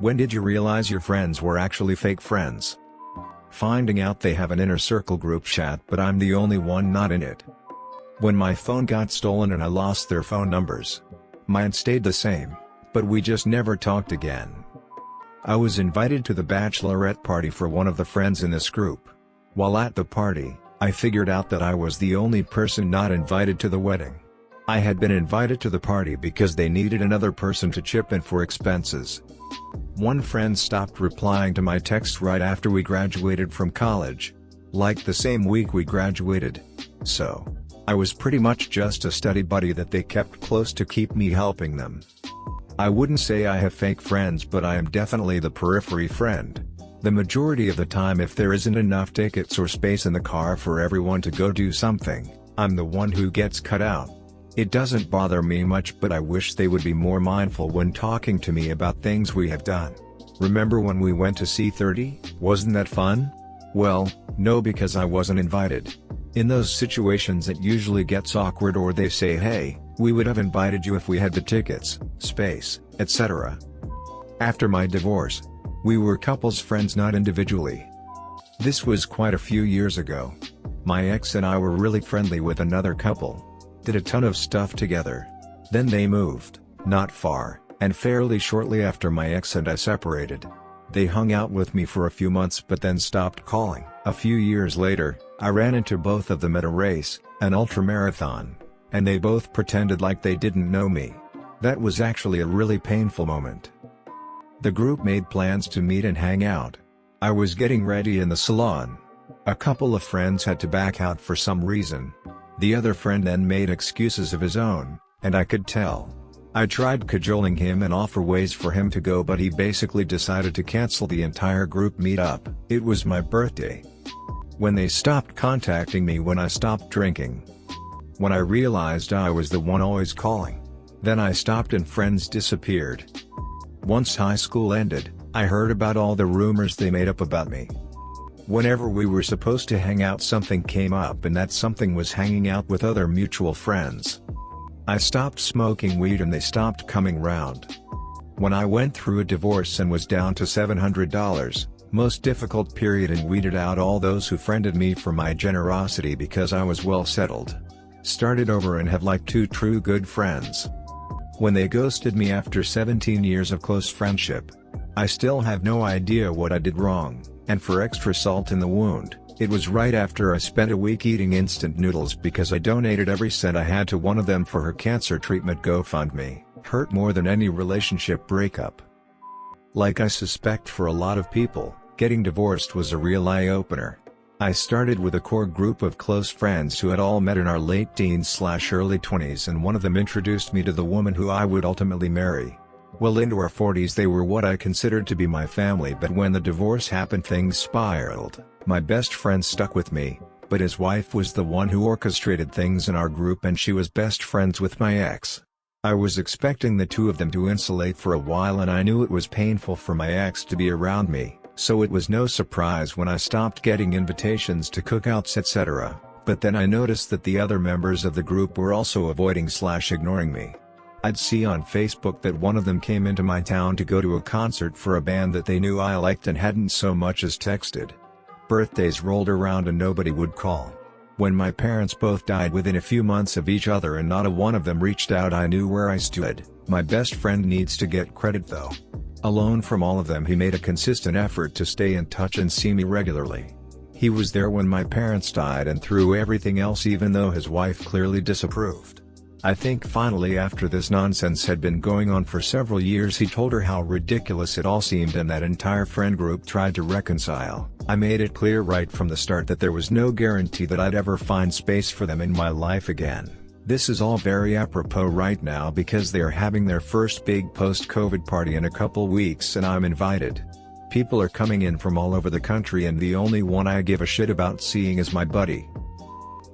When did you realize your friends were actually fake friends? Finding out they have an inner circle group chat but I'm the only one not in it. When my phone got stolen and I lost their phone numbers. Mine stayed the same, but we just never talked again. I was invited to the bachelorette party for one of the friends in this group. While at the party, I figured out that I was the only person not invited to the wedding. I had been invited to the party because they needed another person to chip in for expenses. One friend stopped replying to my text right after we graduated from college. Like the same week we graduated. So, I was pretty much just a study buddy that they kept close to keep me helping them. I wouldn't say I have fake friends, but I am definitely the periphery friend. The majority of the time, if there isn't enough tickets or space in the car for everyone to go do something, I'm the one who gets cut out. It doesn't bother me much, but I wish they would be more mindful when talking to me about things we have done. Remember when we went to C30, wasn't that fun? Well, no, because I wasn't invited. In those situations it usually gets awkward, or they say, hey, we would have invited you if we had the tickets, space, etc. After my divorce, we were couples friends, not individually. This was quite a few years ago. My ex and I were really friendly with another couple. Did a ton of stuff together. Then they moved, not far, and fairly shortly after my ex and I separated. They hung out with me for a few months but then stopped calling. A few years later, I ran into both of them at a race, an ultramarathon, and they both pretended like they didn't know me. That was actually a really painful moment. The group made plans to meet and hang out. I was getting ready in the salon. A couple of friends had to back out for some reason. The other friend then made excuses of his own, and I could tell. I tried cajoling him and offer ways for him to go, but he basically decided to cancel the entire group meetup. It was my birthday. When they stopped contacting me when I stopped drinking. When I realized I was the one always calling. Then I stopped and friends disappeared. Once high school ended, I heard about all the rumors they made up about me. Whenever we were supposed to hang out, something came up, and that something was hanging out with other mutual friends. I stopped smoking weed and they stopped coming round. When I went through a divorce and was down to $700, most difficult period, and weeded out all those who friended me for my generosity because I was well settled. Started over and have like 2 true good friends. When they ghosted me after 17 years of close friendship, I still have no idea what I did wrong. And for extra salt in the wound, it was right after I spent a week eating instant noodles because I donated every cent I had to one of them for her cancer treatment GoFundMe. Hurt more than any relationship breakup. Like I suspect for a lot of people, getting divorced was a real eye-opener. I started with a core group of close friends who had all met in our late teens/early 20s, and one of them introduced me to the woman who I would ultimately marry. Well into our 40s they were what I considered to be my family, but when the divorce happened things spiraled. My best friend stuck with me, but his wife was the one who orchestrated things in our group, and she was best friends with my ex. I was expecting the two of them to insulate for a while, and I knew it was painful for my ex to be around me, so it was no surprise when I stopped getting invitations to cookouts etc. But then I noticed that the other members of the group were also avoiding/ignoring me. I'd see on Facebook that one of them came into my town to go to a concert for a band that they knew I liked and hadn't so much as texted. Birthdays rolled around and nobody would call. When my parents both died within a few months of each other and not a one of them reached out, I knew where I stood. My best friend needs to get credit though. Alone from all of them, he made a consistent effort to stay in touch and see me regularly. He was there when my parents died and through everything else, even though his wife clearly disapproved. I think finally, after this nonsense had been going on for several years, he told her how ridiculous it all seemed, and that entire friend group tried to reconcile. I made it clear right from the start that there was no guarantee that I'd ever find space for them in my life again. This is all very apropos right now because they are having their first big post-COVID party in a couple weeks and I'm invited. People are coming in from all over the country and the only one I give a shit about seeing is my buddy.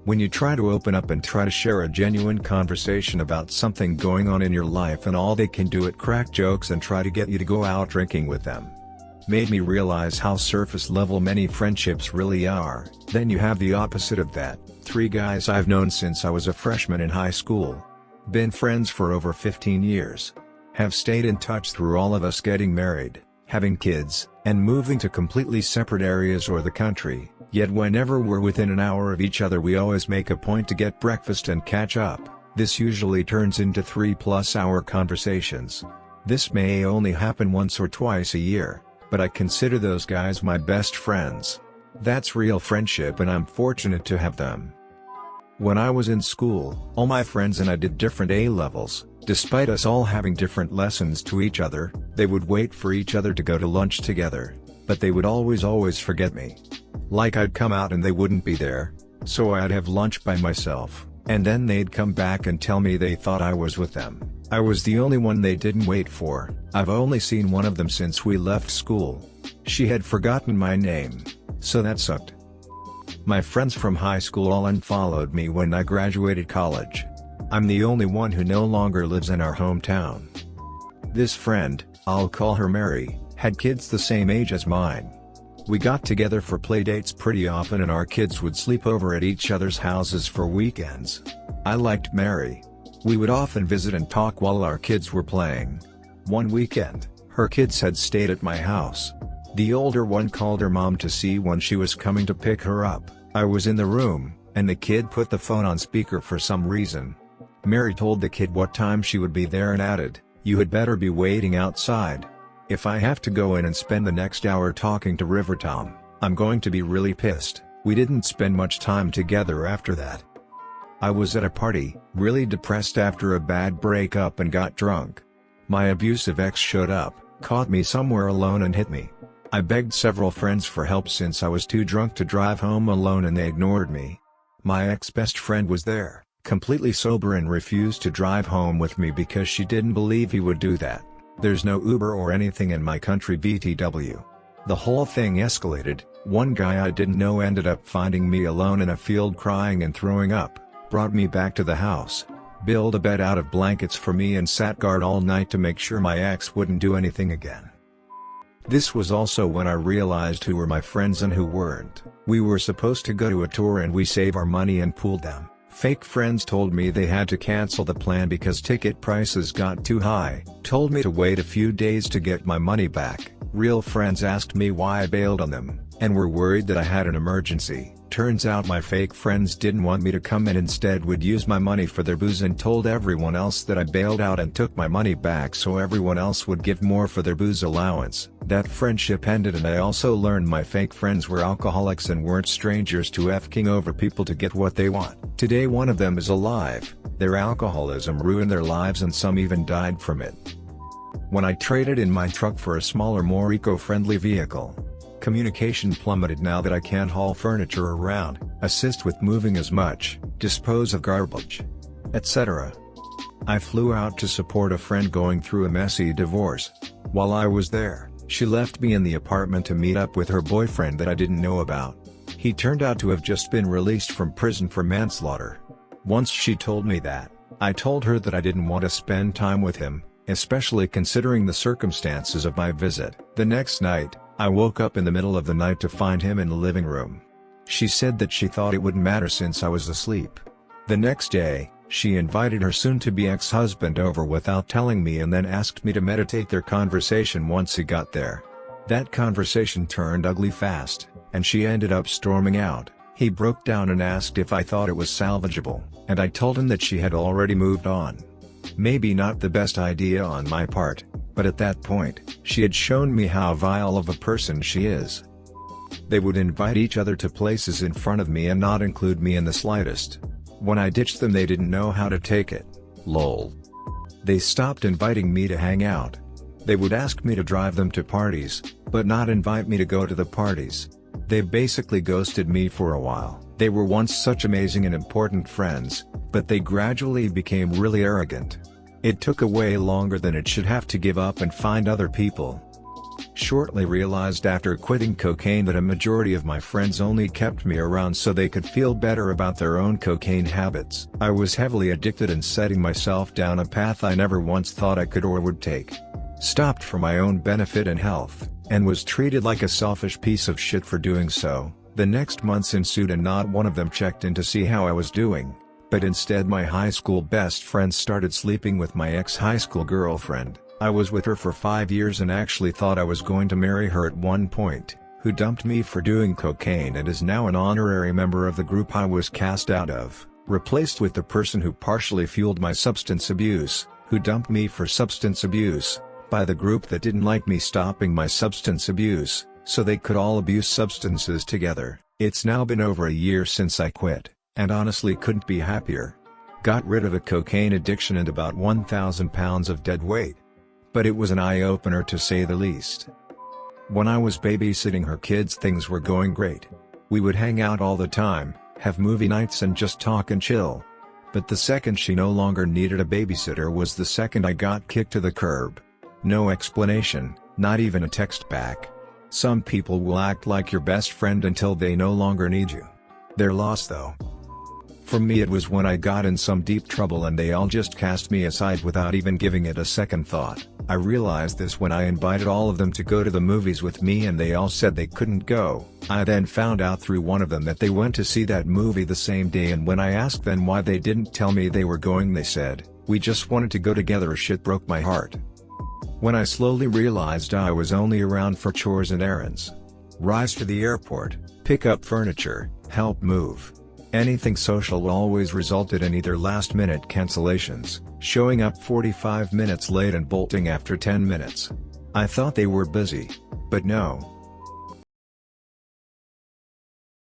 When you try to open up and try to share a genuine conversation about something going on in your life and all they can do is crack jokes and try to get you to go out drinking with them. Made me realize how surface level many friendships really are. Then you have the opposite of that, 3 guys I've known since I was a freshman in high school. Been friends for over 15 years. Have stayed in touch through all of us getting married. having kids, and moving to completely separate areas or the country, yet whenever we're within an hour of each other we always make a point to get breakfast and catch up. This usually turns into 3+ hour conversations. This may only happen once or twice a year, but I consider those guys my best friends. That's real friendship and I'm fortunate to have them. When I was in school, all my friends and I did different A-levels. Despite us all having different lessons to each other, they would wait for each other to go to lunch together, but they would always forget me. Like I'd come out and they wouldn't be there, so I'd have lunch by myself, and then they'd come back and tell me they thought I was with them. I was the only one they didn't wait for. I've only seen one of them since we left school. She had forgotten my name, so that sucked. My friends from high school all unfollowed me when I graduated college. I'm the only one who no longer lives in our hometown. This friend, I'll call her Mary, had kids the same age as mine. We got together for playdates pretty often and our kids would sleep over at each other's houses for weekends. I liked Mary. We would often visit and talk while our kids were playing. One weekend, her kids had stayed at my house. The older one called her mom to see when she was coming to pick her up. I was in the room, and the kid put the phone on speaker for some reason. Mary told the kid what time she would be there and added, "You had better be waiting outside. If I have to go in and spend the next hour talking to River Tom, I'm going to be really pissed." We didn't spend much time together after that. I was at a party, really depressed after a bad breakup and got drunk. My abusive ex showed up, caught me somewhere alone and hit me. I begged several friends for help since I was too drunk to drive home alone and they ignored me. My ex-best friend was there, completely sober and refused to drive home with me because she didn't believe he would do that. There's no Uber or anything in my country BTW. The whole thing escalated. One guy I didn't know ended up finding me alone in a field crying and throwing up, brought me back to the house, built a bed out of blankets for me and sat guard all night to make sure my ex wouldn't do anything again. This was also when I realized who were my friends and who weren't. We were supposed to go to a tour and we saved our money and pooled them. Fake friends told me they had to cancel the plan because ticket prices got too high, told me to wait a few days to get my money back. Real friends asked me why I bailed on them, and were worried that I had an emergency. Turns out my fake friends didn't want me to come and instead would use my money for their booze and told everyone else that I bailed out and took my money back so everyone else would give more for their booze allowance. That friendship ended and I also learned my fake friends were alcoholics and weren't strangers to f***ing over people to get what they want. Today one of them is alive. Their alcoholism ruined their lives and some even died from it. When I traded in my truck for a smaller, more eco-friendly vehicle, communication plummeted now that I can't haul furniture around, assist with moving as much, dispose of garbage, etc. I flew out to support a friend going through a messy divorce. While I was there, she left me in the apartment to meet up with her boyfriend that I didn't know about. He turned out to have just been released from prison for manslaughter. Once she told me that, I told her that I didn't want to spend time with him, especially considering the circumstances of my visit. The next night, I woke up in the middle of the night to find him in the living room. She said that she thought it wouldn't matter since I was asleep. The next day, she invited her soon-to-be ex-husband over without telling me and then asked me to meditate their conversation once he got there. That conversation turned ugly fast, and she ended up storming out. He broke down and asked if I thought it was salvageable, and I told him that she had already moved on. Maybe not the best idea on my part, but at that point, she had shown me how vile of a person she is. They would invite each other to places in front of me and not include me in the slightest. When I ditched them they didn't know how to take it. Lol. They stopped inviting me to hang out. They would ask me to drive them to parties, but not invite me to go to the parties. They basically ghosted me for a while. They were once such amazing and important friends, but they gradually became really arrogant. It took a way longer than it should have to give up and find other people. Shortly realized after quitting cocaine that a majority of my friends only kept me around so they could feel better about their own cocaine habits. I was heavily addicted and setting myself down a path I never once thought I could or would take. Stopped for my own benefit and health, and was treated like a selfish piece of shit for doing so. The next months ensued and not one of them checked in to see how I was doing. But instead my high school best friend started sleeping with my ex-high school girlfriend. I was with her for 5 years and actually thought I was going to marry her at one point, who dumped me for doing cocaine and is now an honorary member of the group I was cast out of, replaced with the person who partially fueled my substance abuse, who dumped me for substance abuse, by the group that didn't like me stopping my substance abuse, so they could all abuse substances together. It's now been over a year since I quit, and honestly couldn't be happier. Got rid of a cocaine addiction and about 1,000 pounds of dead weight. But it was an eye-opener to say the least. When I was babysitting her kids, things were going great. We would hang out all the time, have movie nights and just talk and chill. But the second she no longer needed a babysitter was the second I got kicked to the curb. No explanation, not even a text back. Some people will act like your best friend until they no longer need you. They're lost though. For me, it was when I got in some deep trouble and they all just cast me aside without even giving it a second thought. I realized this when I invited all of them to go to the movies with me and they all said they couldn't go. I then found out through one of them that they went to see that movie the same day, and when I asked them why they didn't tell me they were going, they said, "We just wanted to go together." Shit broke my heart. When I slowly realized I was only around for chores and errands. Rise to the airport, pick up furniture, help move. Anything social always resulted in either last-minute cancellations, showing up 45 minutes late and bolting after 10 minutes. I thought they were busy. But no.